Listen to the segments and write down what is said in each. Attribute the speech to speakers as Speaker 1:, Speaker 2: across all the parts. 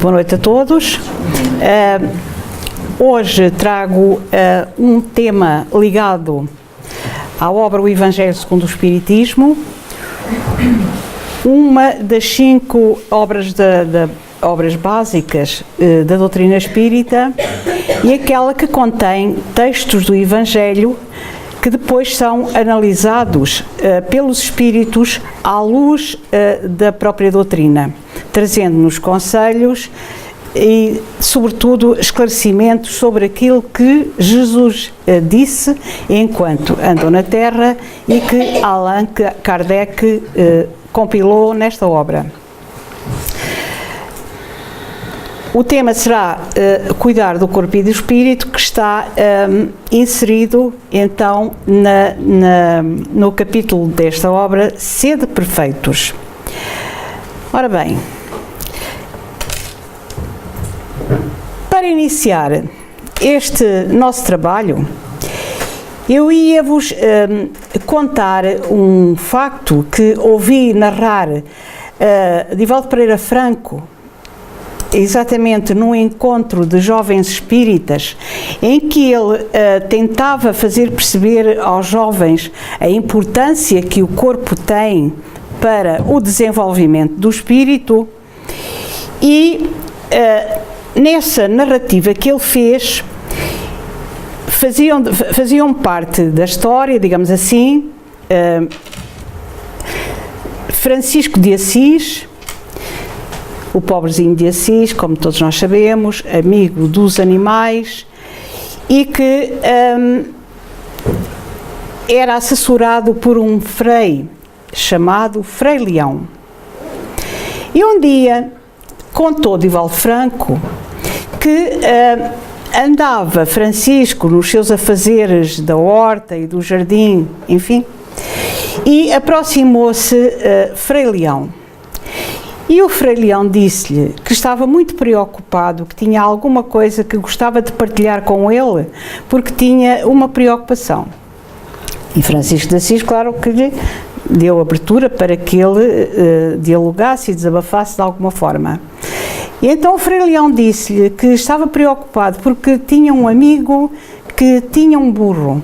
Speaker 1: Boa noite a todos. Hoje trago um tema ligado à obra O Evangelho segundo o Espiritismo, uma das 5 obras, obras básicas da doutrina espírita e aquela que contém textos do Evangelho que depois são analisados pelos espíritos à luz da própria doutrina, trazendo-nos conselhos e, sobretudo, esclarecimentos sobre aquilo que Jesus disse enquanto andou na Terra e que Allan Kardec compilou nesta obra. O tema será cuidar do corpo e do espírito, que está inserido então no capítulo desta obra, Sede Perfeitos. Ora bem, para iniciar este nosso trabalho, eu ia-vos contar um facto que ouvi narrar Divaldo Pereira Franco, exatamente num encontro de jovens espíritas, em que ele tentava fazer perceber aos jovens a importância que o corpo tem para o desenvolvimento do espírito, e nessa narrativa que ele fez faziam parte da história, digamos assim, Francisco de Assis, o pobrezinho de Assis, como todos nós sabemos, amigo dos animais, e que era assessorado por um frei chamado Frei Leão. E um dia contou Divaldo Franco que andava Francisco nos seus afazeres da horta e do jardim, enfim, e aproximou-se Frei Leão. E o Frei Leão disse-lhe que estava muito preocupado, que tinha alguma coisa que gostava de partilhar com ele, porque tinha uma preocupação. E Francisco de Assis, claro que lhe deu abertura para que ele dialogasse e desabafasse de alguma forma. E então o Frei Leão disse-lhe que estava preocupado porque tinha um amigo que tinha um burro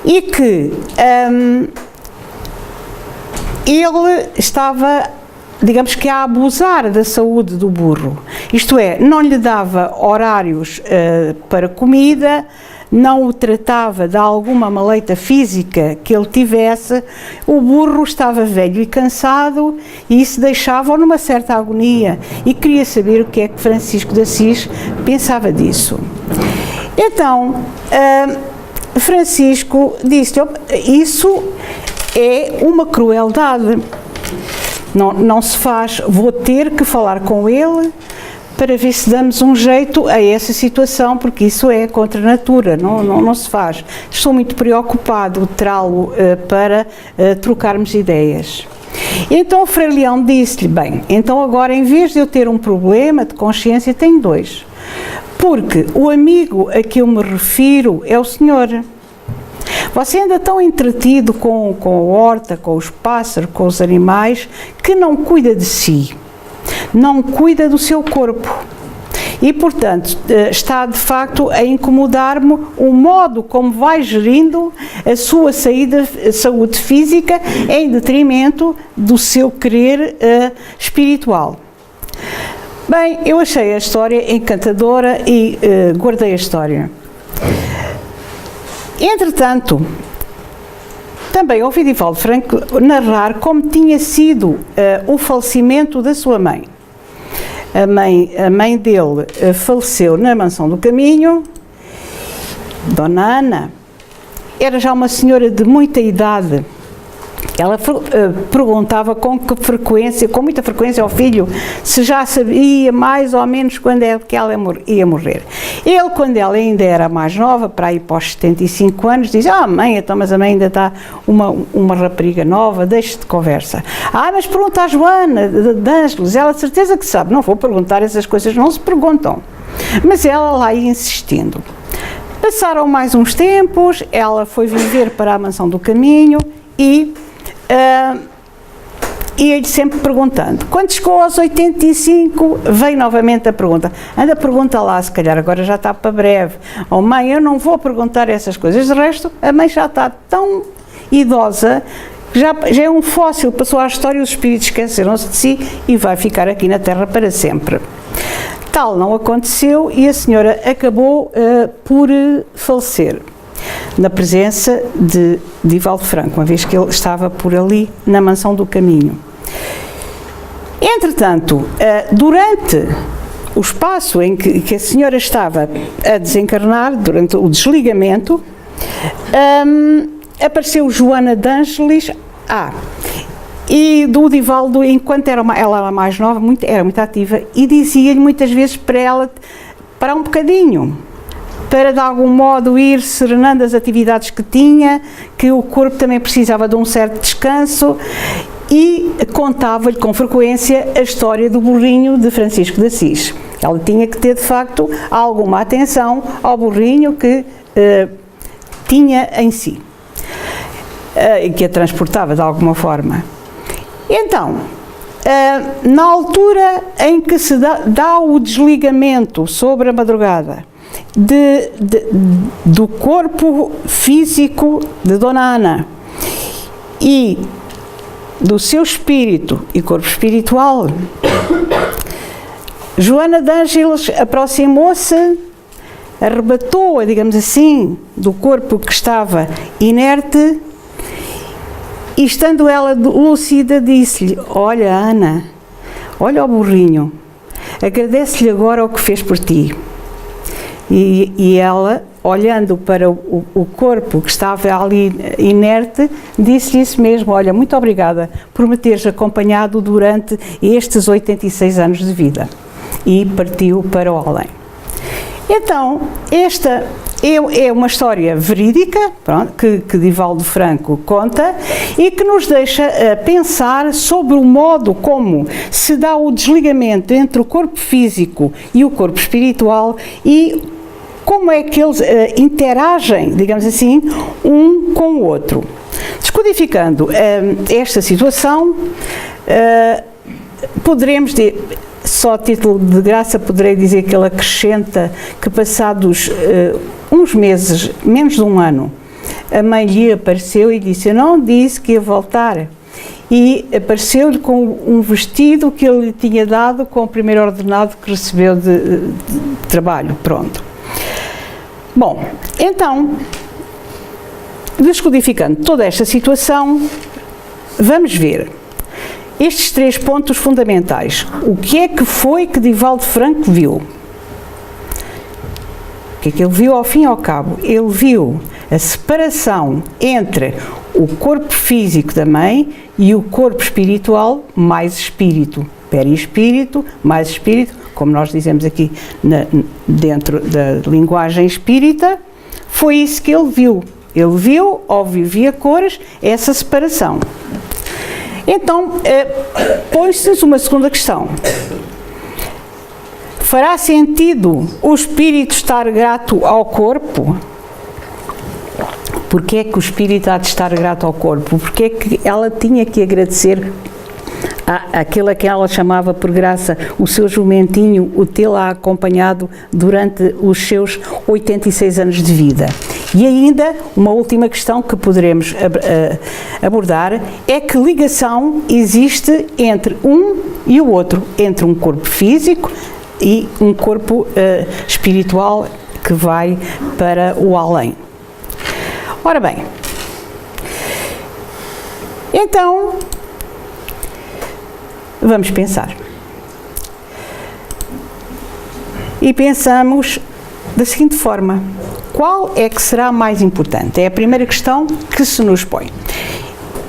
Speaker 1: e que ele estava, digamos que, a abusar da saúde do burro, isto é, não lhe dava horários para comida, não o tratava de alguma maleita física que ele tivesse. O burro estava velho e cansado e isso deixava-o numa certa agonia, e queria saber o que é que Francisco de Assis pensava disso. Então, Francisco disse-lhe: isso é uma crueldade, não se faz, vou ter que falar com ele para ver se damos um jeito a essa situação, porque isso é contra a natura, não se faz. Estou muito preocupado, terá-lo para trocarmos ideias. Então o Frei Leão disse-lhe: bem, então agora, em vez de eu ter um problema de consciência, tenho 2, porque o amigo a que eu me refiro é o senhor. Você anda tão entretido com a horta, com os pássaros, com os animais, que não cuida de si, não cuida do seu corpo. E, portanto, está de facto a incomodar-me o modo como vai gerindo a sua saúde física em detrimento do seu querer espiritual. Bem, eu achei a história encantadora e guardei a história. Entretanto, também ouvi Divaldo Franco narrar como tinha sido o falecimento da sua mãe. A mãe dele faleceu na Mansão do Caminho. Dona Ana era já uma senhora de muita idade. Ela perguntava com muita frequência ao filho se já sabia mais ou menos quando é que ela ia morrer. Ele, quando ela ainda era mais nova, para ir para os 75 anos, diz: mãe, então, mas a mãe ainda está uma rapariga nova, deixe de conversa. Mas pergunta à Joana de Ângeles, ela de certeza que sabe. Não vou perguntar, essas coisas não se perguntam. Mas ela lá ia insistindo. Passaram mais uns tempos, ela foi viver para a Mansão do Caminho e ia-lhe sempre perguntando. Quando chegou aos 85, veio novamente a pergunta. Anda, pergunta lá, se calhar agora já está para breve. Oh mãe, eu não vou perguntar essas coisas. De resto, a mãe já está tão idosa, já é um fóssil, passou à história, os espíritos esqueceram-se de si e vai ficar aqui na Terra para sempre. Tal não aconteceu e a senhora acabou por falecer na presença de Divaldo Franco, uma vez que ele estava por ali na Mansão do Caminho. Entretanto, durante o espaço em que a senhora estava a desencarnar, durante o desligamento, apareceu Joana de Ângeles, e do Divaldo, enquanto ela era mais nova, era muito ativa, e dizia-lhe muitas vezes para ela parar um bocadinho, para de algum modo ir serenando as atividades que tinha, que o corpo também precisava de um certo descanso, e contava-lhe com frequência a história do burrinho de Francisco de Assis. Ela tinha que ter, de facto, alguma atenção ao burrinho que tinha em si, e que a transportava de alguma forma. Então, na altura em que se dá o desligamento sobre a madrugada do corpo físico de Dona Ana e do seu espírito e corpo espiritual, Joana de Ângeles aproximou-se, arrebatou-a, digamos assim, do corpo que estava inerte e, estando ela lúcida, disse-lhe: olha, Ana, olha o burrinho, agradece-lhe agora o que fez por ti. E ela, olhando para o corpo que estava ali inerte, disse-lhe isso mesmo: olha, muito obrigada por me teres acompanhado durante estes 86 anos de vida. E partiu para o além. Então, esta é uma história verídica, pronto, que Divaldo Franco conta e que nos deixa pensar sobre o modo como se dá o desligamento entre o corpo físico e o corpo espiritual e como é que eles interagem, digamos assim, um com o outro. Descodificando esta situação, poderemos só a título de graça poderei dizer que ele acrescenta que passados uns meses, menos de um ano, a mãe lhe apareceu e disse: eu não disse que ia voltar. E apareceu-lhe com um vestido que ele lhe tinha dado com o primeiro ordenado que recebeu de trabalho, pronto. Bom, então, descodificando toda esta situação, vamos ver estes 3 pontos fundamentais. O que é que foi que Divaldo Franco viu? O que é que ele viu ao fim e ao cabo? Ele viu a separação entre o corpo físico da mãe e o corpo espiritual mais espírito. Perispírito mais espírito, como nós dizemos aqui dentro da linguagem espírita, foi isso que ele viu. Ele viu, ouviu, via cores, essa separação. Então, põe-se uma segunda questão. Fará sentido o espírito estar grato ao corpo? Porquê é que o espírito há de estar grato ao corpo? Porquê é que ela tinha que agradecer àquela que ela chamava por graça o seu jumentinho, o tê-la acompanhado durante os seus 86 anos de vida? E ainda, uma última questão que poderemos abordar é que ligação existe entre um e o outro, entre um corpo físico e um corpo espiritual que vai para o além. Ora bem, então, vamos pensar. E pensamos da seguinte forma: qual é que será mais importante? É a primeira questão que se nos põe.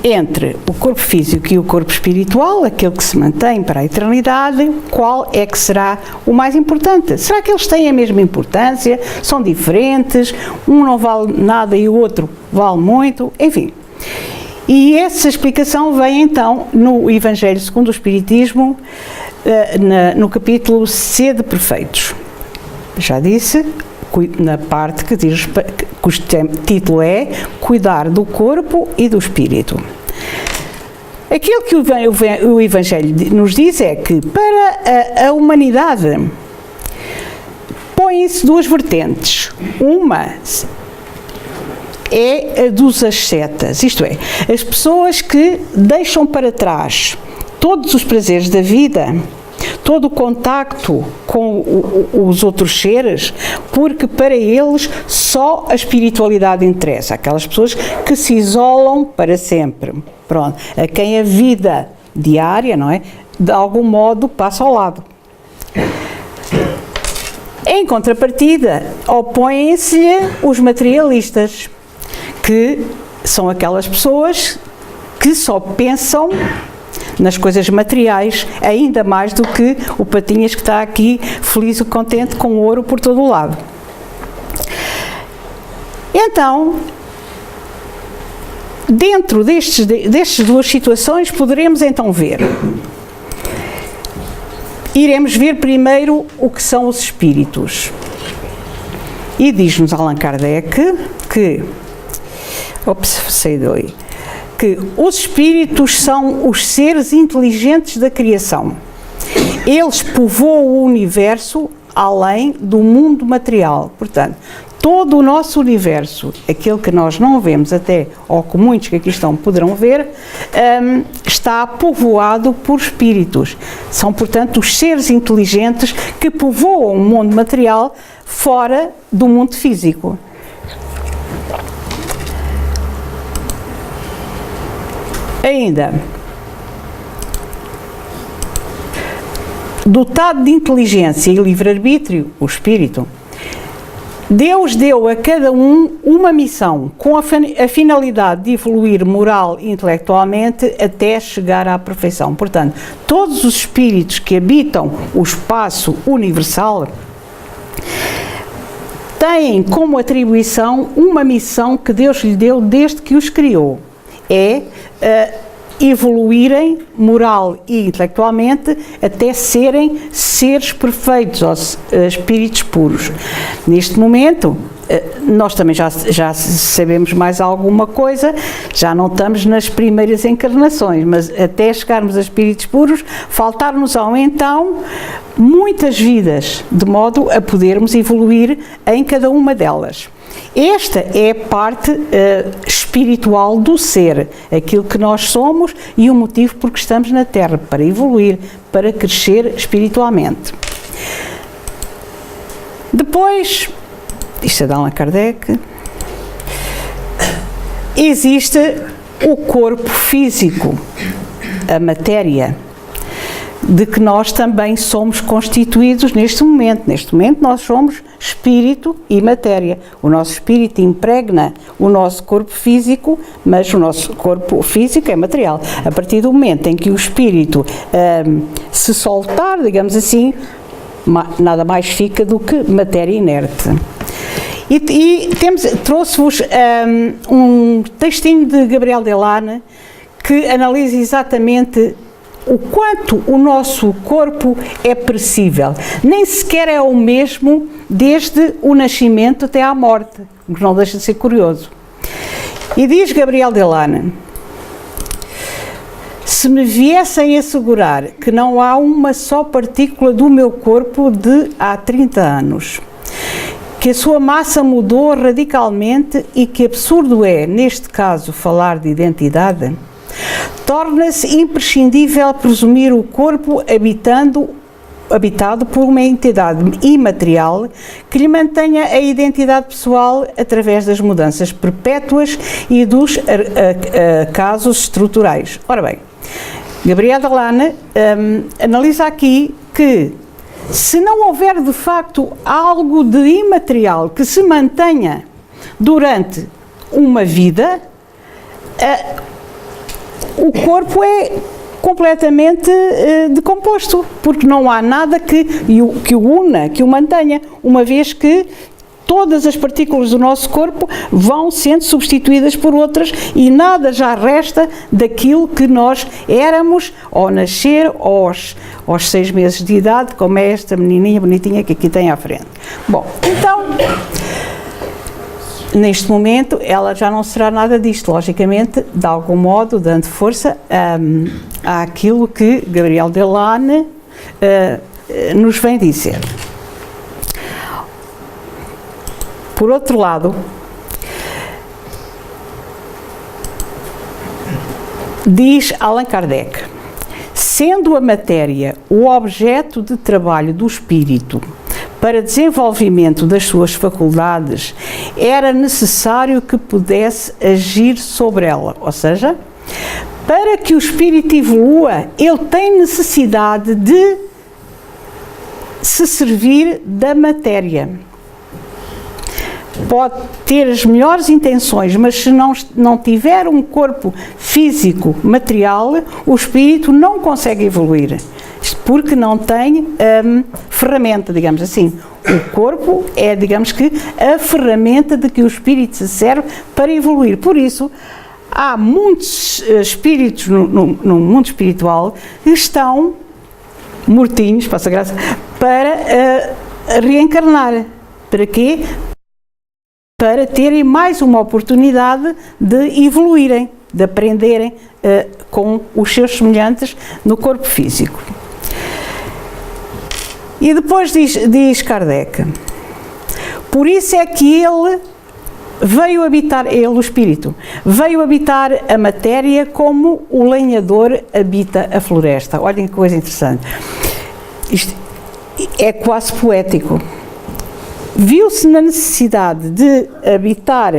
Speaker 1: Entre o corpo físico e o corpo espiritual, aquele que se mantém para a eternidade, qual é que será o mais importante? Será que eles têm a mesma importância? São diferentes? Um não vale nada e o outro vale muito? Enfim. E essa explicação vem então no Evangelho segundo o Espiritismo, no capítulo Sede Perfeitos. Já disse, na parte que diz, cujo título é Cuidar do Corpo e do Espírito. Aquilo que o Evangelho nos diz é que para a humanidade põem-se duas vertentes. Uma é a dos ascetas, isto é, as pessoas que deixam para trás todos os prazeres da vida, todo o contacto com os outros seres, porque para eles só a espiritualidade interessa. Aquelas pessoas que se isolam para sempre. Pronto, a quem a vida diária, não é, de algum modo passa ao lado. Em contrapartida, opõem-se-lhe os materialistas, que são aquelas pessoas que só pensam nas coisas materiais, ainda mais do que o Patinhas que está aqui feliz e contente com ouro por todo o lado. Então, dentro destas duas situações, poderemos então ver. Iremos ver primeiro o que são os espíritos. E diz-nos Allan Kardec que... que os espíritos são os seres inteligentes da criação. Eles povoam o universo além do mundo material. Portanto, todo o nosso universo, aquele que nós não vemos até, ou que muitos que aqui estão poderão ver, está povoado por espíritos. São, portanto, os seres inteligentes que povoam o mundo material fora do mundo físico. Ainda, dotado de inteligência e livre-arbítrio, o espírito, Deus deu a cada um uma missão com a finalidade de evoluir moral e intelectualmente até chegar à perfeição. Portanto, todos os espíritos que habitam o espaço universal têm como atribuição uma missão que Deus lhe deu desde que os criou. É evoluírem moral e intelectualmente até serem seres perfeitos, ou espíritos puros. Neste momento, nós também já sabemos mais alguma coisa, já não estamos nas primeiras encarnações, mas até chegarmos a espíritos puros, faltar-nos-ão então muitas vidas, de modo a podermos evoluir em cada uma delas. Esta é a parte espiritual do ser, aquilo que nós somos e o motivo por que estamos na Terra, para evoluir, para crescer espiritualmente. Depois, isto é de Allan Kardec, existe o corpo físico, a matéria, de que nós também somos constituídos neste momento. Neste momento nós somos espírito e matéria. O nosso espírito impregna o nosso corpo físico, mas o nosso corpo físico é material. A partir do momento em que o espírito se soltar, digamos assim, nada mais fica do que matéria inerte. E trouxe-vos um textinho de Gabriel Delane que analisa exatamente o quanto o nosso corpo é perecível. Nem sequer é o mesmo desde o nascimento até à morte, o que não deixa de ser curioso. E diz Gabriel Delane: se me viessem assegurar que não há uma só partícula do meu corpo de há 30 anos, que a sua massa mudou radicalmente e que absurdo é, neste caso, falar de identidade, torna-se imprescindível presumir o corpo habitado por uma entidade imaterial que lhe mantenha a identidade pessoal através das mudanças perpétuas e dos casos estruturais. Ora bem, Gabriel Delane analisa aqui que se não houver de facto algo de imaterial que se mantenha durante uma vida, o corpo é completamente decomposto, porque não há nada que o una, que o mantenha, uma vez que todas as partículas do nosso corpo vão sendo substituídas por outras e nada já resta daquilo que nós éramos ao nascer, aos 6 meses de idade, como é esta menininha bonitinha que aqui tem à frente. Bom, então, neste momento, ela já não será nada disto, logicamente, de algum modo, dando força àquilo que Gabriel Delane nos vem dizer. Por outro lado, diz Allan Kardec, sendo a matéria o objeto de trabalho do espírito para desenvolvimento das suas faculdades, era necessário que pudesse agir sobre ela. Ou seja, para que o espírito evolua, ele tem necessidade de se servir da matéria. Pode ter as melhores intenções, mas se não tiver um corpo físico, material, o espírito não consegue evoluir. Porque não tem ferramenta, digamos assim. O corpo é, digamos que, a ferramenta de que o espírito se serve para evoluir. Por isso, há muitos espíritos no mundo espiritual que estão mortinhos, passa graça, para reencarnar. Para quê? Para terem mais uma oportunidade de evoluírem, de aprenderem com os seus semelhantes no corpo físico. E depois diz Kardec, por isso é que ele veio habitar, ele, o espírito, veio habitar a matéria como o lenhador habita a floresta. Olhem que coisa interessante. Isto é quase poético. Viu-se na necessidade de habitar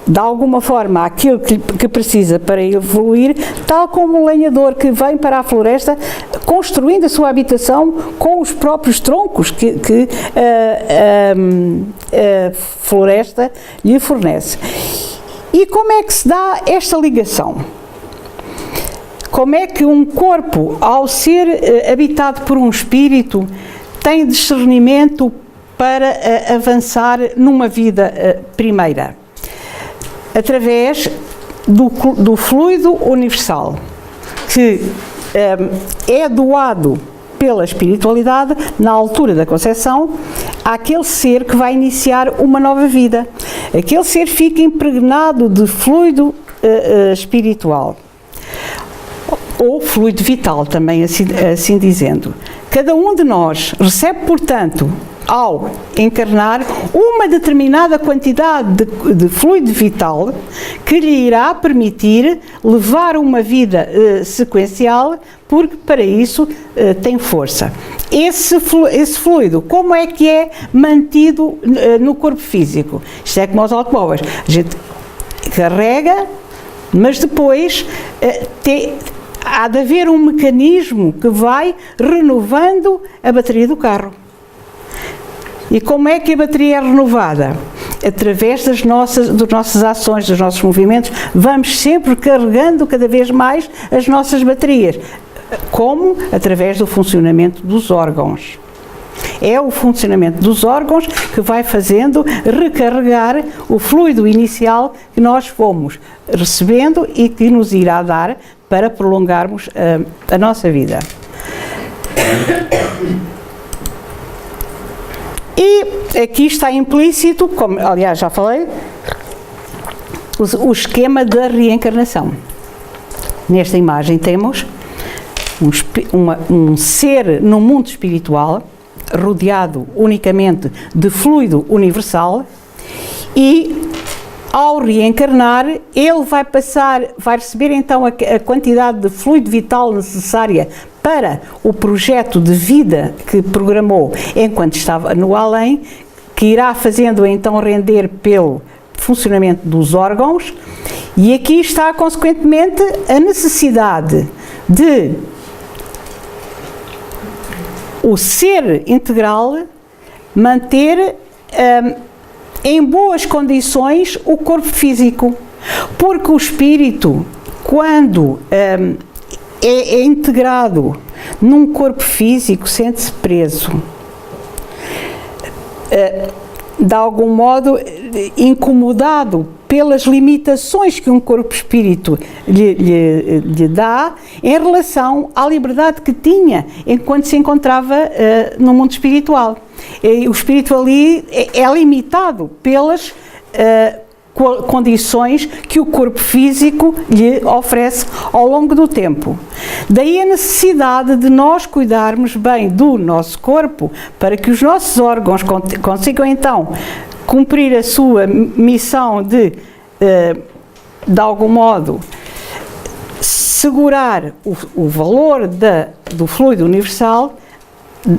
Speaker 1: de alguma forma aquilo que precisa para evoluir, tal como um lenhador que vem para a floresta construindo a sua habitação com os próprios troncos que a floresta lhe fornece. E como é que se dá esta ligação? Como é que um corpo, ao ser habitado por um espírito, tem discernimento para avançar numa vida primeira? Através do fluido universal, que é doado pela espiritualidade, na altura da concepção, àquele ser que vai iniciar uma nova vida. Aquele ser fica impregnado de fluido espiritual, ou fluido vital, também assim dizendo. Cada um de nós recebe, portanto, ao encarnar, uma determinada quantidade de fluido vital que lhe irá permitir levar uma vida sequencial, porque para isso tem força. Esse fluido, como é que é mantido no corpo físico? Isto é como aos automóveis. A gente carrega, mas depois há de haver um mecanismo que vai renovando a bateria do carro. E como é que a bateria é renovada? Através das nossas ações, dos nossos movimentos, vamos sempre carregando cada vez mais as nossas baterias. Como? Através do funcionamento dos órgãos. É o funcionamento dos órgãos que vai fazendo recarregar o fluido inicial que nós fomos recebendo e que nos irá dar para prolongarmos a nossa vida. E aqui está implícito, como aliás já falei, o esquema da reencarnação. Nesta imagem temos um ser no mundo espiritual, rodeado unicamente de fluido universal, e ao reencarnar ele vai receber então a quantidade de fluido vital necessária para o projeto de vida que programou enquanto estava no além, que irá fazendo então render pelo funcionamento dos órgãos, e aqui está consequentemente a necessidade de o ser integral manter em boas condições o corpo físico, porque o espírito, quando é integrado num corpo físico, sente-se preso, de algum modo incomodado pelas limitações que um corpo-espírito lhe dá em relação à liberdade que tinha enquanto se encontrava no mundo espiritual. O espírito ali é limitado pelas condições que o corpo físico lhe oferece ao longo do tempo. Daí a necessidade de nós cuidarmos bem do nosso corpo para que os nossos órgãos consigam então cumprir a sua missão de algum modo, segurar o valor do fluido universal,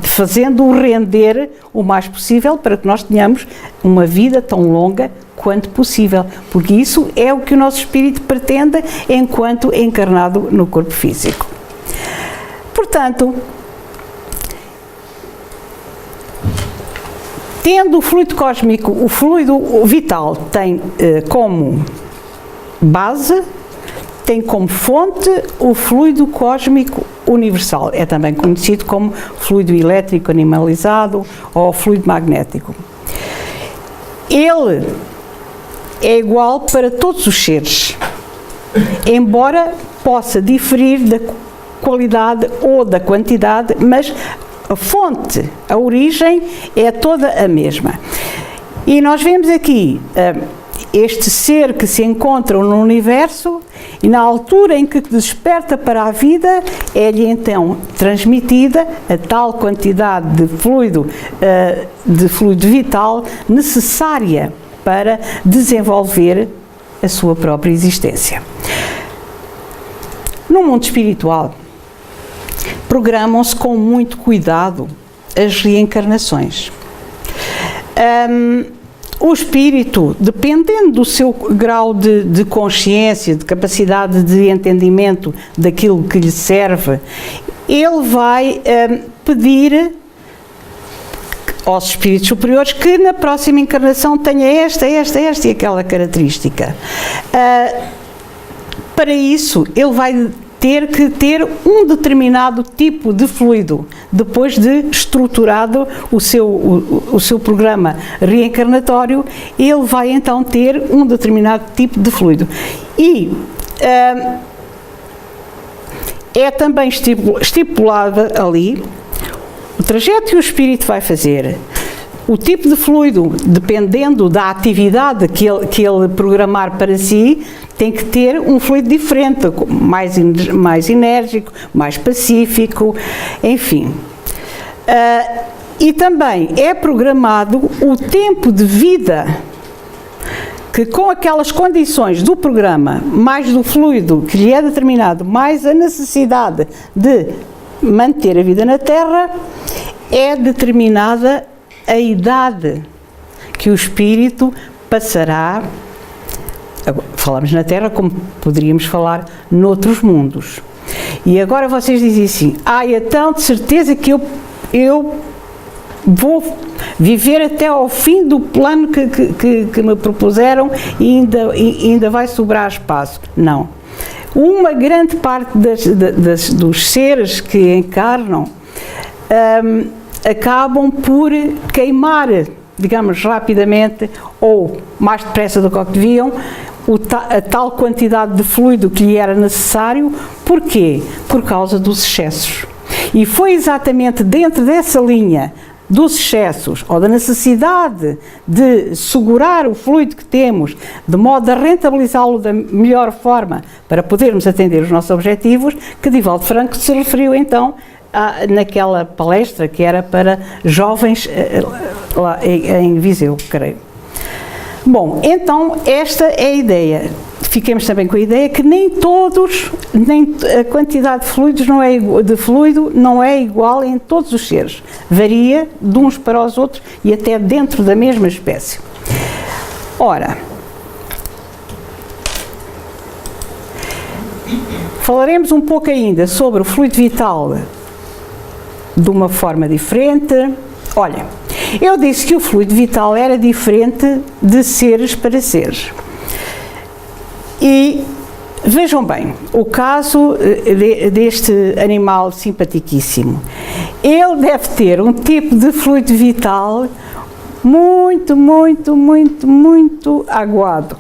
Speaker 1: fazendo-o render o mais possível para que nós tenhamos uma vida tão longa quanto possível, porque isso é o que o nosso espírito pretende enquanto encarnado no corpo físico. Portanto, tendo o fluido cósmico, o fluido vital tem como base, tem como fonte o fluido cósmico universal. É também conhecido como fluido elétrico animalizado ou fluido magnético. Ele é igual para todos os seres, embora possa diferir da qualidade ou da quantidade, mas a fonte, a origem é toda a mesma. E nós vemos aqui este ser que se encontra no universo e na altura em que desperta para a vida, é-lhe então transmitida a tal quantidade de fluido vital necessária para desenvolver a sua própria existência. No mundo espiritual, programam-se com muito cuidado as reencarnações. O espírito, dependendo do seu grau de consciência, de capacidade de entendimento daquilo que lhe serve, ele vai pedir aos espíritos superiores que na próxima encarnação tenha esta e aquela característica. Para isso, ele vai ter que ter um determinado tipo de fluido, depois de estruturado o seu programa reencarnatório, ele vai então ter um determinado tipo de fluido. E é também estipulado ali o trajeto que o espírito vai fazer, o tipo de fluido, dependendo da atividade que ele programar para si, tem que ter um fluido diferente, mais enérgico, mais pacífico, enfim. E também é programado o tempo de vida que, com aquelas condições do programa, mais do fluido que lhe é determinado, mais a necessidade de manter a vida na Terra, é determinada a idade que o espírito passará. Falamos na Terra como poderíamos falar noutros mundos. E agora vocês dizem assim, então de certeza que eu vou viver até ao fim do plano que me propuseram e ainda vai sobrar espaço. Não. Uma grande parte dos seres que encarnam acabam por queimar, digamos, rapidamente ou mais depressa do que deviam, a tal quantidade de fluido que lhe era necessário. Porquê? Por causa dos excessos. E foi exatamente dentro dessa linha dos excessos, ou da necessidade de segurar o fluido que temos, de modo a rentabilizá-lo da melhor forma para podermos atender os nossos objetivos, que Divaldo Franco se referiu então naquela palestra que era para jovens lá em Viseu, creio. Bom, então esta é a ideia. Fiquemos também com a ideia que nem a quantidade de fluido não é igual em todos os seres. Varia de uns para os outros e até dentro da mesma espécie. Ora, falaremos um pouco ainda sobre o fluido vital de uma forma diferente. Olha, eu disse que o fluido vital era diferente de seres para seres. E vejam bem, o caso deste animal simpaticíssimo. Ele deve ter um tipo de fluido vital muito, muito, muito, muito aguado,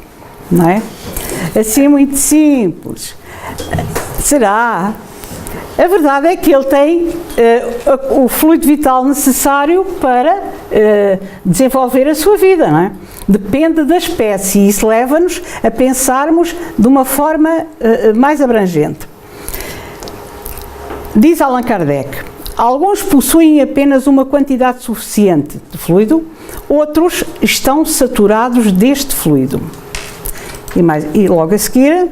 Speaker 1: não é? Assim, muito simples. Será? A verdade é que ele tem o fluido vital necessário para desenvolver a sua vida, não é? Depende da espécie e isso leva-nos a pensarmos de uma forma mais abrangente. Diz Allan Kardec, alguns possuem apenas uma quantidade suficiente de fluido, outros estão saturados deste fluido. E logo a seguir,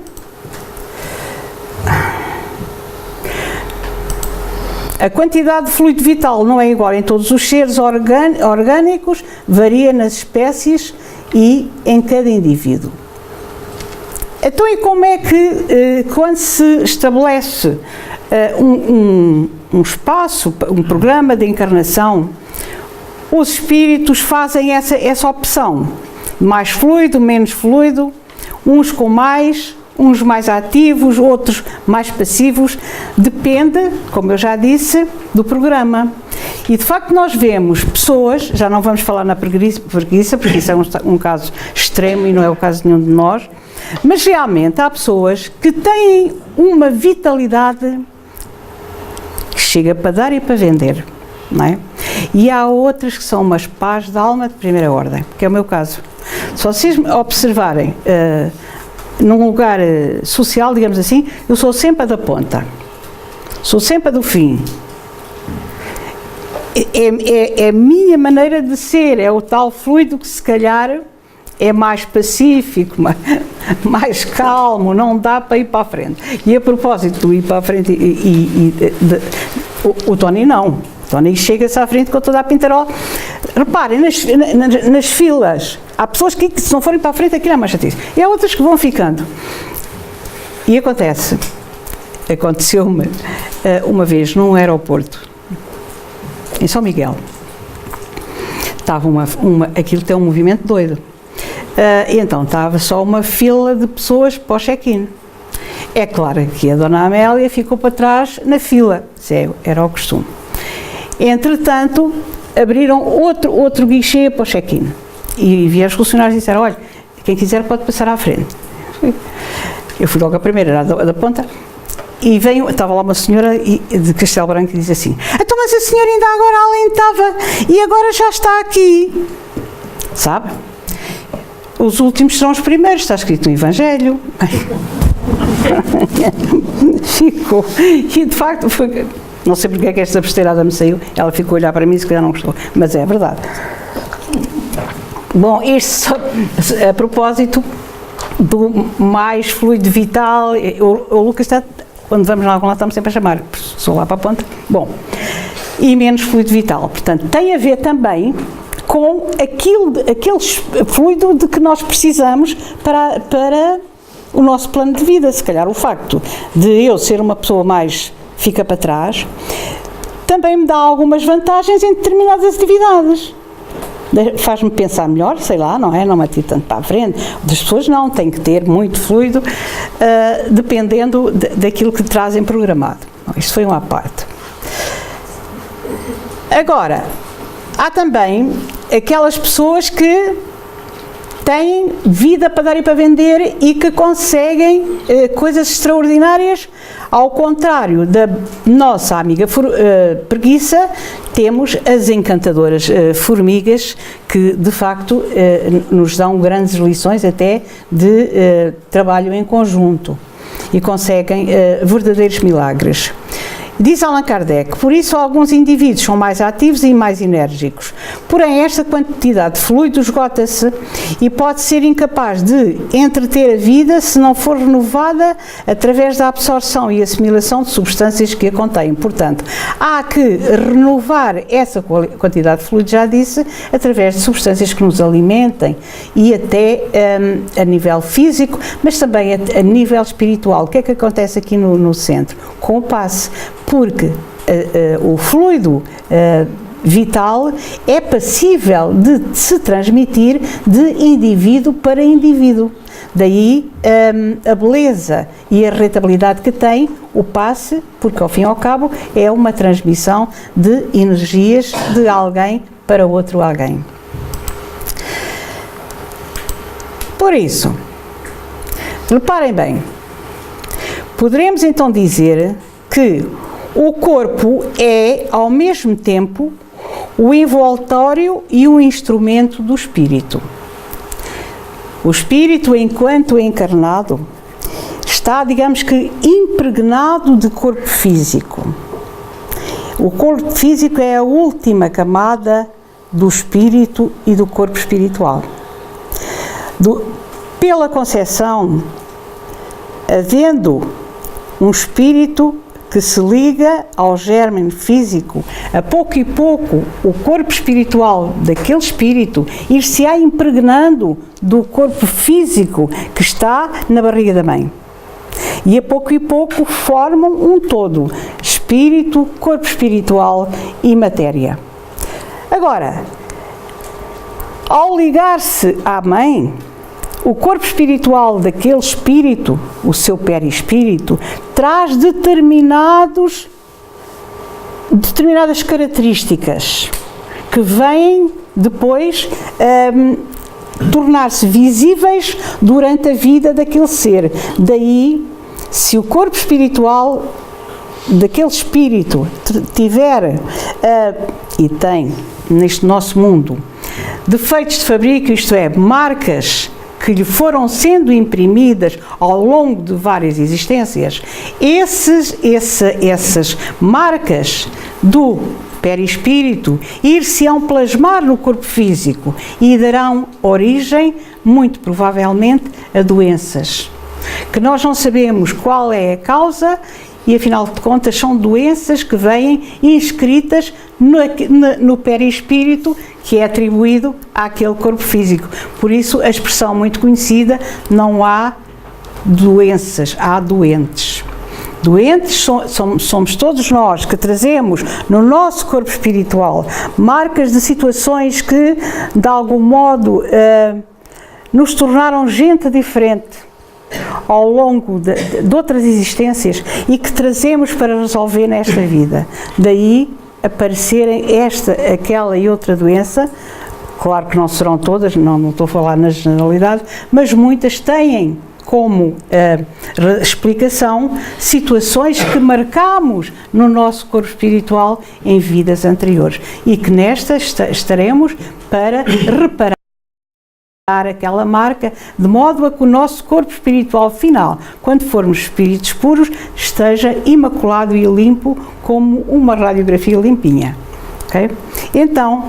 Speaker 1: a quantidade de fluido vital não é igual em todos os seres orgânicos, varia nas espécies e em cada indivíduo. Então, e como é que, quando se estabelece um espaço, um programa de encarnação, os espíritos fazem essa opção? Mais fluido, menos fluido, uns com mais, uns mais ativos, outros mais passivos, depende, como eu já disse, do programa. E de facto nós vemos pessoas, já não vamos falar na preguiça, porque isso é um caso extremo e não é o caso de nenhum de nós, mas realmente há pessoas que têm uma vitalidade que chega para dar e para vender, não é? E há outras que são umas pás de alma de primeira ordem, que é o meu caso. Se vocês observarem, num lugar social, digamos assim, eu sou sempre a da ponta, sou sempre a do fim. É a minha maneira de ser, é o tal fluido que se calhar é mais pacífico, mais calmo, não dá para ir para a frente. E a propósito do ir para a frente, o Tony não. O Tony chega-se à frente com toda a pintarola. Reparem, nas filas, há pessoas que se não forem para a frente aquilo é mais chatice. E há outras que vão ficando. E aconteceu-me uma vez num aeroporto, em São Miguel. Estava aquilo tem um movimento doido. E então estava só uma fila de pessoas para o check-in. É claro que a Dona Amélia ficou para trás na fila, era o costume. Entretanto, abriram outro guichê para o check-in. E vieram os funcionários e disseram, olha, quem quiser pode passar à frente. Eu fui logo a primeira, era da ponta, e estava lá uma senhora de Castelo Branco e diz assim, então mas a senhora ainda agora além estava, e agora já está aqui. Sabe? Os últimos são os primeiros, está escrito no Evangelho. Ficou. E de facto, não sei porque é que esta besteirada me saiu, ela ficou a olhar para mim e se calhar não gostou, mas é verdade. Bom, isto a propósito do mais fluido vital, o Lucas está, quando vamos lá, estamos sempre a chamar, sou lá para a ponta, bom, e menos fluido vital, portanto, tem a ver também com aquele fluido de que nós precisamos para o nosso plano de vida. Se calhar o facto de eu ser uma pessoa mais fica para trás, também me dá algumas vantagens em determinadas atividades. Faz-me pensar melhor, sei lá, não é? Não me atiro tanto para a frente. Das pessoas não, tem que ter muito fluido, dependendo daquilo que trazem programado. Isto foi uma parte. Agora, há também aquelas pessoas que têm vida para dar e para vender e que conseguem coisas extraordinárias, ao contrário da nossa amiga preguiça, temos as encantadoras formigas que de facto nos dão grandes lições até de trabalho em conjunto e conseguem verdadeiros milagres. Diz Allan Kardec, por isso alguns indivíduos são mais ativos e mais enérgicos, porém esta quantidade de fluido esgota-se e pode ser incapaz de entreter a vida se não for renovada através da absorção e assimilação de substâncias que a contêm. Portanto, há que renovar essa quantidade de fluido, já disse, através de substâncias que nos alimentem e até a nível físico, mas também a nível espiritual. O que é que acontece aqui no centro? Com o passe. Porque o fluido vital é passível de se transmitir de indivíduo para indivíduo. Daí a beleza e a rentabilidade que tem o passe, porque ao fim e ao cabo é uma transmissão de energias de alguém para outro alguém. Por isso, reparem bem, poderemos então dizer que o corpo é, ao mesmo tempo, o envoltório e o instrumento do espírito. O espírito, enquanto encarnado, está, digamos que, impregnado de corpo físico. O corpo físico é a última camada do espírito e do corpo espiritual. Pela concepção, havendo um espírito que se liga ao germe físico, a pouco e pouco o corpo espiritual daquele espírito ir-se-á impregnando do corpo físico que está na barriga da mãe. E a pouco e pouco formam um todo, espírito, corpo espiritual e matéria. Agora, ao ligar-se à mãe, o corpo espiritual daquele espírito, o seu perispírito, traz determinadas características que vêm depois tornar-se visíveis durante a vida daquele ser. Daí, se o corpo espiritual daquele espírito tiver e tem neste nosso mundo defeitos de fabrico, isto é, marcas que lhe foram sendo imprimidas ao longo de várias existências, essas marcas do perispírito ir-se-ão plasmar no corpo físico e darão origem, muito provavelmente, a doenças, que nós não sabemos qual é a causa e, afinal de contas, são doenças que vêm inscritas no perispírito, que é atribuído àquele corpo físico. Por isso, a expressão muito conhecida, não há doenças, há doentes. Doentes somos todos nós que trazemos no nosso corpo espiritual marcas de situações que, de algum modo, nos tornaram gente diferente ao longo de outras existências e que trazemos para resolver nesta vida. Daí aparecerem esta, aquela e outra doença. Claro que não serão todas, não estou a falar na generalidade, mas muitas têm como explicação situações que marcamos no nosso corpo espiritual em vidas anteriores e que nestas estaremos para reparar aquela marca, de modo a que o nosso corpo espiritual final, quando formos espíritos puros, esteja imaculado e limpo como uma radiografia limpinha. Okay? Então,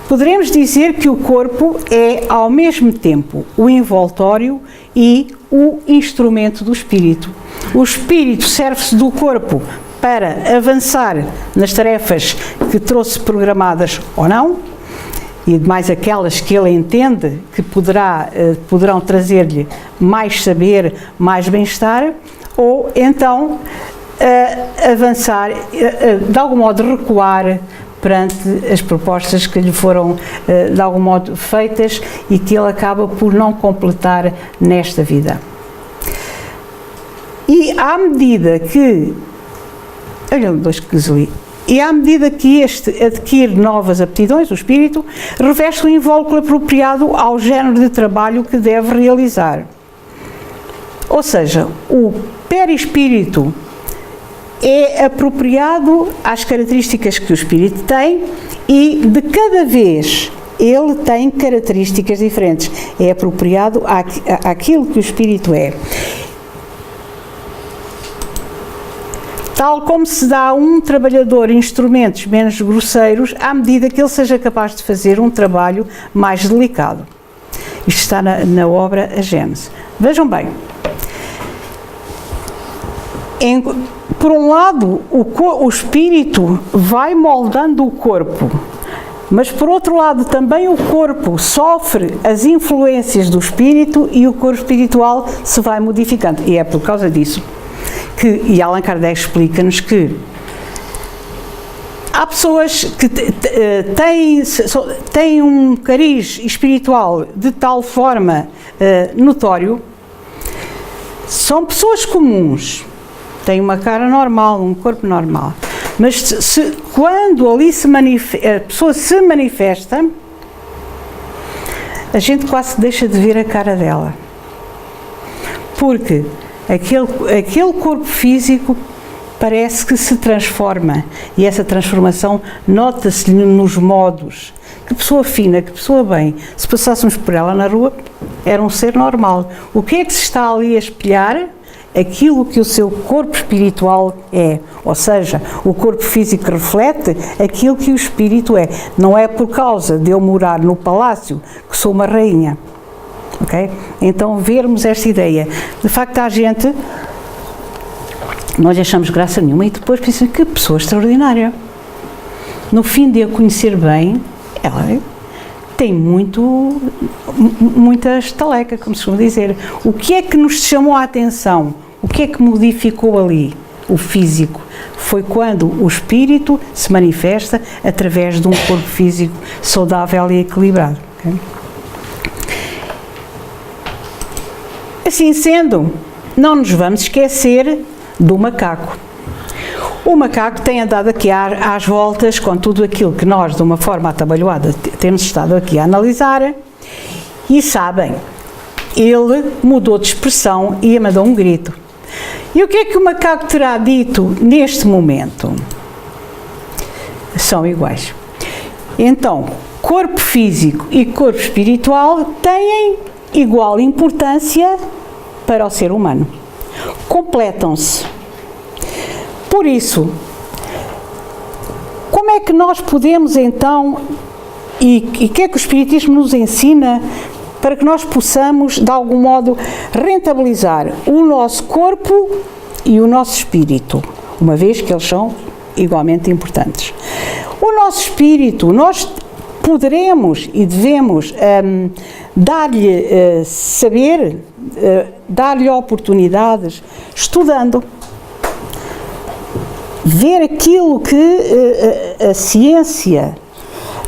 Speaker 1: poderemos dizer que o corpo é, ao mesmo tempo, o envoltório e o instrumento do espírito. O espírito serve-se do corpo para avançar nas tarefas que trouxe programadas ou não, e mais aquelas que ele entende que poderão trazer-lhe mais saber, mais bem-estar, ou então avançar, de algum modo recuar perante as propostas que lhe foram de algum modo feitas e que ele acaba por não completar nesta vida. E à medida que este adquire novas aptidões, o espírito reveste um invólucro apropriado ao género de trabalho que deve realizar. Ou seja, o perispírito é apropriado às características que o espírito tem e de cada vez ele tem características diferentes. É apropriado àquilo que o espírito é. Tal como se dá a um trabalhador instrumentos menos grosseiros à medida que ele seja capaz de fazer um trabalho mais delicado. Isto está na obra A Gênese. Vejam bem. Por um lado, o espírito vai moldando o corpo, mas por outro lado também o corpo sofre as influências do espírito e o corpo espiritual se vai modificando. E é por causa disso e Allan Kardec explica-nos que há pessoas que têm um cariz espiritual de tal forma notório, são pessoas comuns, têm uma cara normal, um corpo normal, mas quando ali a pessoa se manifesta, a gente quase deixa de ver a cara dela, porque aquele corpo físico parece que se transforma, e essa transformação nota-se nos modos. Que pessoa fina, que pessoa bem, se passássemos por ela na rua, era um ser normal. O que é que se está ali a espelhar? Aquilo que o seu corpo espiritual é, ou seja, o corpo físico reflete aquilo que o espírito é. Não é por causa de eu morar no palácio que sou uma rainha, ok? Então vermos esta ideia. De facto há gente, nós achamos graça nenhuma e depois pensamos que pessoa extraordinária. No fim de a conhecer bem, ela tem muita estaleca, como se costuma dizer. O que é que nos chamou a atenção? O que é que modificou ali o físico? Foi quando o espírito se manifesta através de um corpo físico saudável e equilibrado. Okay? Assim sendo, não nos vamos esquecer do macaco. O macaco tem andado aqui às voltas com tudo aquilo que nós, de uma forma atabalhoada, temos estado aqui a analisar, e sabem, ele mudou de expressão e mandou um grito. E o que é que o macaco terá dito neste momento? São iguais. Então, corpo físico e corpo espiritual têm igual importância para o ser humano. Completam-se. Por isso, como é que nós podemos então, e o que é que o Espiritismo nos ensina para que nós possamos, de algum modo, rentabilizar o nosso corpo e o nosso espírito, uma vez que eles são igualmente importantes. O nosso espírito, nós poderemos e devemos dar-lhe saber, dar-lhe oportunidades, estudando. Ver aquilo que a ciência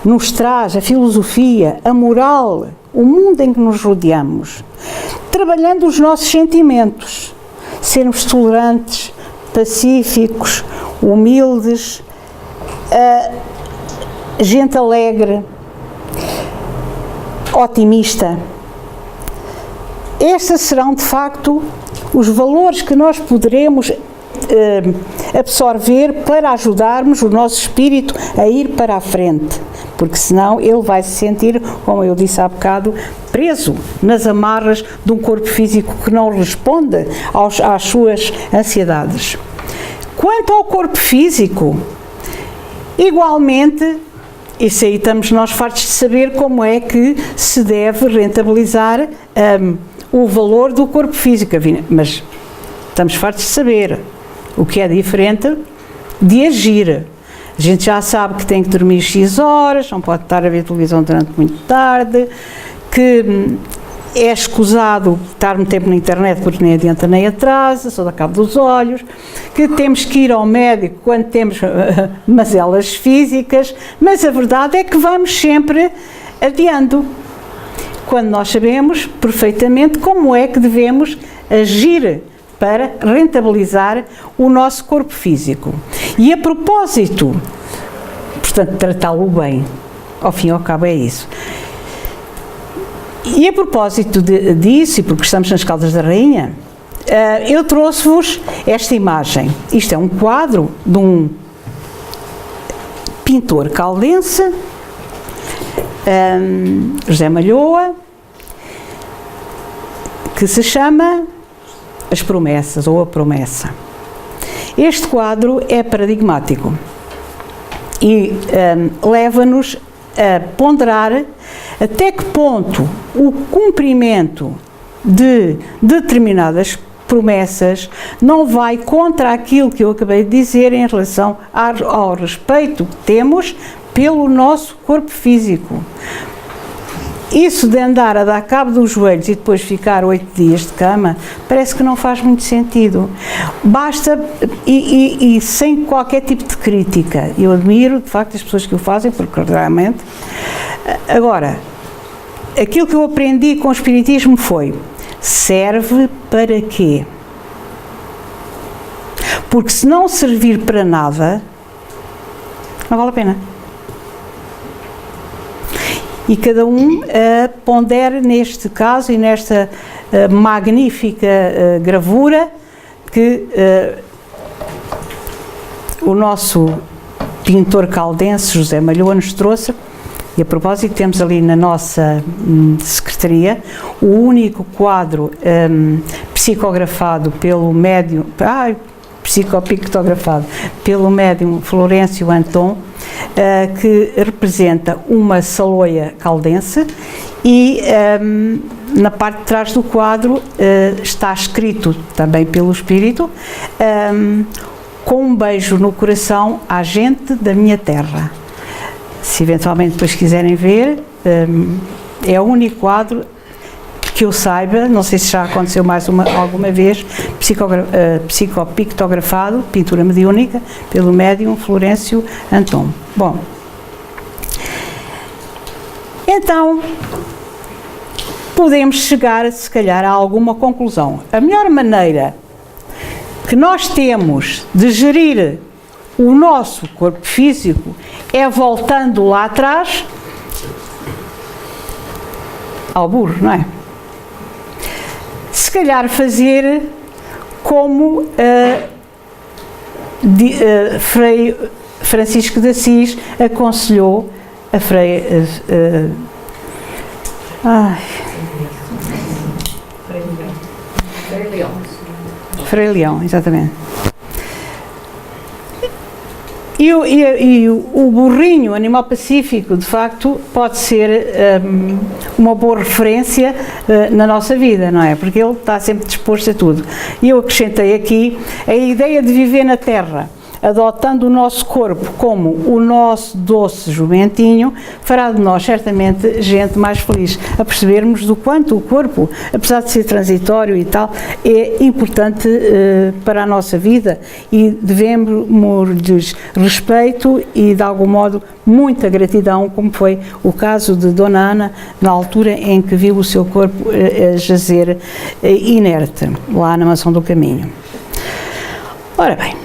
Speaker 1: nos traz, a filosofia, a moral, o mundo em que nos rodeamos, trabalhando os nossos sentimentos, sermos tolerantes, pacíficos, humildes, gente alegre, otimista. Estes serão, de facto, os valores que nós poderemos absorver para ajudarmos o nosso espírito a ir para a frente, porque senão ele vai se sentir, como eu disse há bocado, preso nas amarras de um corpo físico que não responde às suas ansiedades. Quanto ao corpo físico, igualmente, isso aí estamos nós fartos de saber como é que se deve rentabilizar o valor do corpo físico, mas estamos fartos de saber o que é diferente de agir. A gente já sabe que tem que dormir X horas, não pode estar a ver televisão durante muito tarde, que é escusado estar muito tempo na internet porque nem adianta nem atrasa, só dá cabo dos olhos, que temos que ir ao médico quando temos mazelas físicas, mas a verdade é que vamos sempre adiando, quando nós sabemos perfeitamente como é que devemos agir para rentabilizar o nosso corpo físico. E a propósito, portanto, tratá-lo bem, ao fim e ao cabo é isso. E a propósito disso, e porque estamos nas Caldas da Rainha, eu trouxe-vos esta imagem. Isto é um quadro de um pintor caldense, José Malhoa, que se chama As Promessas, ou A Promessa. Este quadro é paradigmático e leva-nos a ponderar até que ponto o cumprimento de determinadas promessas não vai contra aquilo que eu acabei de dizer em relação ao respeito que temos pelo nosso corpo físico. Isso de andar a dar cabo dos joelhos e depois ficar 8 dias de cama, parece que não faz muito sentido. Basta, e sem qualquer tipo de crítica, eu admiro de facto as pessoas que o fazem, porque realmente. Agora, aquilo que eu aprendi com o Espiritismo foi, serve para quê? Porque se não servir para nada, não vale a pena. E cada um pondera neste caso e nesta magnífica gravura que o nosso pintor caldense, José Malhoa, nos trouxe, e a propósito temos ali na nossa secretaria, o único quadro psicografado pelo médium, psicopictografado pelo médium Florencio Anton, que representa uma saloia caldense, e na parte de trás do quadro está escrito também pelo espírito, com um beijo no coração à gente da minha terra. Se eventualmente depois quiserem ver, é o único quadro que eu saiba, não sei se já aconteceu alguma vez, psicopictografado, pintura mediúnica, pelo médium Florencio Anton. Bom, então podemos chegar, se calhar, a alguma conclusão. A melhor maneira que nós temos de gerir o nosso corpo físico é voltando lá atrás ao burro, não é? Se calhar fazer como Frei Francisco de Assis aconselhou a Frei Leão, exatamente. E o burrinho, animal pacífico, de facto, pode ser uma boa referência na nossa vida, não é? Porque ele está sempre disposto a tudo. E eu acrescentei aqui a ideia de viver na terra, adotando o nosso corpo como o nosso doce jumentinho, fará de nós certamente gente mais feliz, a percebermos do quanto o corpo, apesar de ser transitório e tal, é importante para a nossa vida, e devemos-lhes respeito e, de algum modo, muita gratidão, como foi o caso de Dona Ana, na altura em que viu o seu corpo jazer inerte, lá na Mansão do Caminho. Ora bem,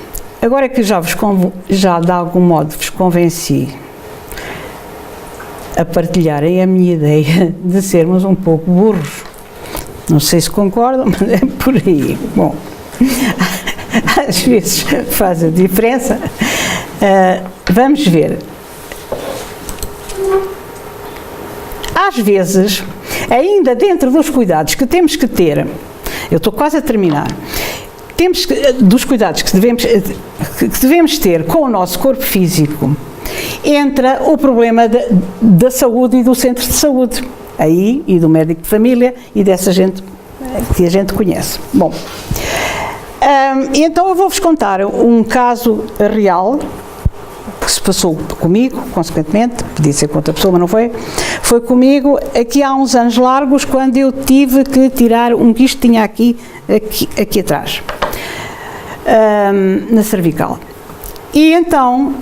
Speaker 1: agora que já de algum modo vos convenci a partilharem a minha ideia de sermos um pouco burros, não sei se concordam, mas é por aí. Bom, às vezes faz a diferença. Vamos ver. Às vezes, ainda dentro dos cuidados que temos que ter, eu estou quase a terminar, dos cuidados que devemos ter com o nosso corpo físico, entra o problema da saúde e do centro de saúde, aí, e do médico de família e dessa gente que a gente conhece. Bom, então eu vou-vos contar um caso real que se passou comigo, consequentemente, podia ser com outra pessoa, mas não foi comigo, aqui há uns anos largos, quando eu tive que tirar um quisto que tinha aqui atrás, na cervical. E então,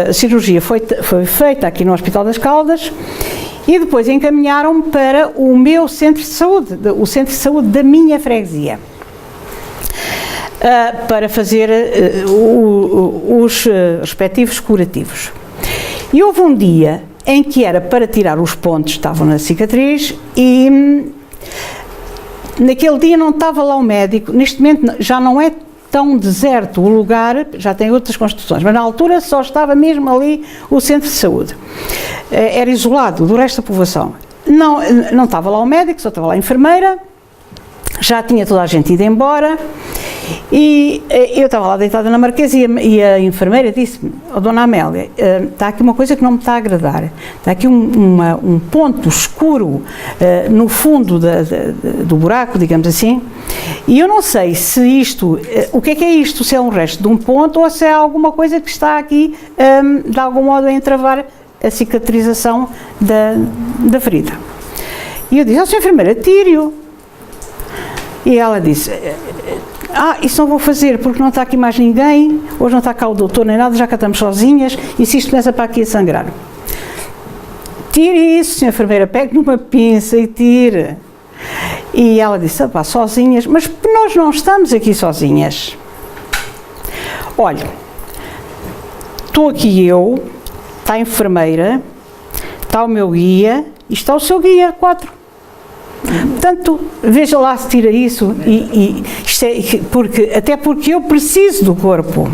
Speaker 1: a cirurgia foi feita aqui no Hospital das Caldas, e depois encaminharam-me para o meu centro de saúde, o centro de saúde da minha freguesia, para fazer os respectivos curativos. E houve um dia em que era para tirar os pontos que estavam na cicatriz, e naquele dia não estava lá o médico. Neste momento já não é tão deserto o lugar, já tem outras construções, mas na altura só estava mesmo ali o centro de saúde. Era isolado do resto da povoação. Não estava lá o médico, só estava lá a enfermeira, já tinha toda a gente ido embora, e eu estava lá deitada na marquesa, e a enfermeira disse-me: "Oh, Dona Amélia, está aqui uma coisa que não me está a agradar, está aqui um ponto escuro no fundo do buraco, digamos assim, e eu não sei se isto, o que é isto, se é um resto de um ponto ou se é alguma coisa que está aqui de algum modo a entravar a cicatrização da ferida." E eu disse: "Oh, Sra. Enfermeira, tire-o." E ela disse: "Isso não vou fazer, porque não está aqui mais ninguém, hoje não está cá o doutor nem nada, já cá estamos sozinhas, e se isto começa para aqui a sangrar." "Tire isso, Sra. Enfermeira, pegue numa pinça e tire." E ela disse: "Sozinhas?" "Mas nós não estamos aqui sozinhas. Olha, estou aqui eu, está a enfermeira, está o meu guia e está o seu guia, 4. Portanto, veja lá se tira isso, até porque eu preciso do corpo.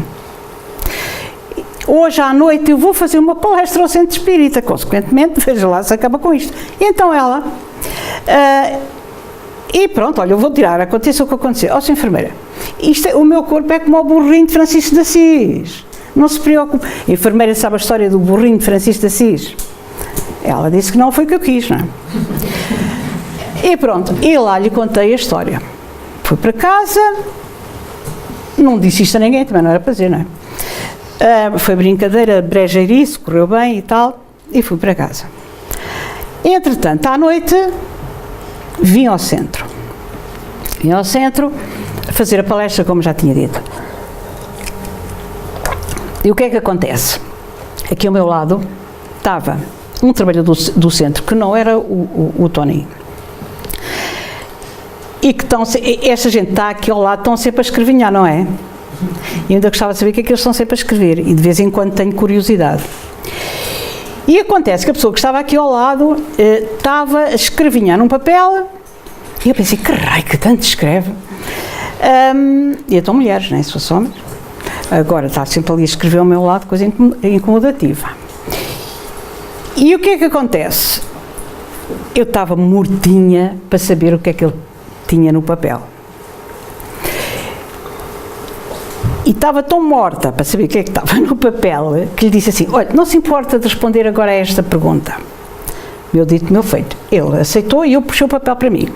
Speaker 1: hoje à noite eu vou fazer uma palestra ao Centro Espírita, consequentemente, veja lá se acaba com isto. E então ela, e pronto, olha, eu vou tirar, aconteça o que acontecer. Ó, senhora enfermeira, o meu corpo é como o burrinho de Francisco de Assis, não se preocupe. A enfermeira sabe a história do burrinho de Francisco de Assis? Ela disse que não foi o que eu quis, não é? E pronto, e lá lhe contei a história. Fui para casa, não disse isto a ninguém, também não era para dizer, não é? Foi brincadeira, brejeirice, correu bem e tal, e fui para casa. Entretanto, à noite, vim ao centro. Vim ao centro a fazer a palestra, como já tinha dito. E o que é que acontece? Aqui ao meu lado estava um trabalhador do centro, que não era o Tony. E que esta gente está aqui ao lado, estão sempre a escrevinhar, não é? E ainda gostava de saber o que é que eles estão sempre a escrever, e de vez em quando tenho curiosidade. E acontece que a pessoa que estava aqui ao lado estava a escrevinhar num papel, e eu pensei, que raio que tanto escreve. E então mulheres, né? Se fosse homens. Agora está sempre ali a escrever ao meu lado, coisa incomodativa. E o que é que acontece? Eu estava mortinha para saber o que é que ele tinha no papel. E estava tão morta para saber o que é que estava no papel, que lhe disse assim, olha, não se importa de responder agora a esta pergunta. Meu dito, meu feito. Ele aceitou e eu puxei o papel para mim.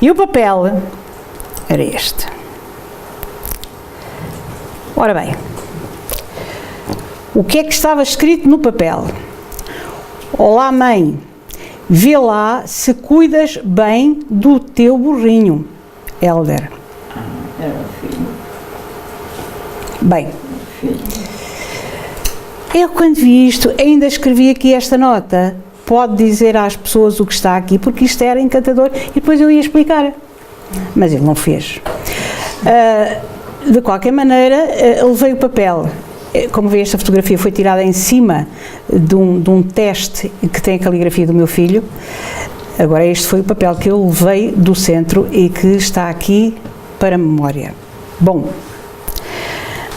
Speaker 1: E o papel era este. Ora bem, o que é que estava escrito no papel? Olá, mãe, vê lá se cuidas bem do teu burrinho, Hélder.
Speaker 2: Era o filho.
Speaker 1: Bem, eu quando vi isto, ainda escrevi aqui esta nota. Pode dizer às pessoas o que está aqui, porque isto era encantador, e depois eu ia explicar. Mas ele não fez. De qualquer maneira, levei o papel. Como vê, esta fotografia foi tirada em cima de um teste que tem a caligrafia do meu filho. Agora, este foi o papel que eu levei do centro e que está aqui para a memória. Bom,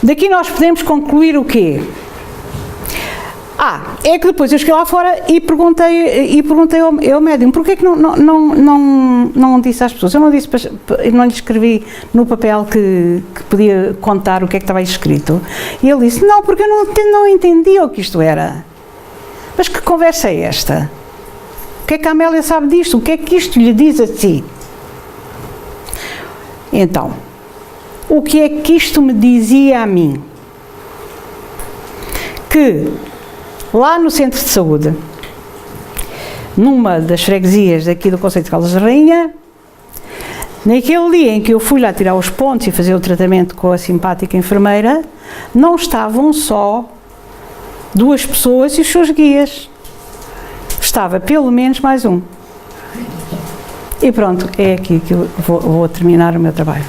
Speaker 1: daqui nós podemos concluir o quê? É que depois eu cheguei lá fora e perguntei ao médium, porquê que não disse às pessoas? Eu não lhe escrevi no papel que podia contar o que é que estava escrito. E ele disse, não, porque eu não entendia o que isto era. Mas que conversa é esta? O que é que a Amélia sabe disto? O que é que isto lhe diz a si? Então, o que é que isto me dizia a mim? Que lá no centro de saúde, numa das freguesias daqui do concelho de Caldas da Rainha, naquele dia em que eu fui lá tirar os pontos e fazer o tratamento com a simpática enfermeira, não estavam só 2 pessoas e os seus guias. Estava pelo menos mais um. E pronto, é aqui que eu vou terminar o meu trabalho.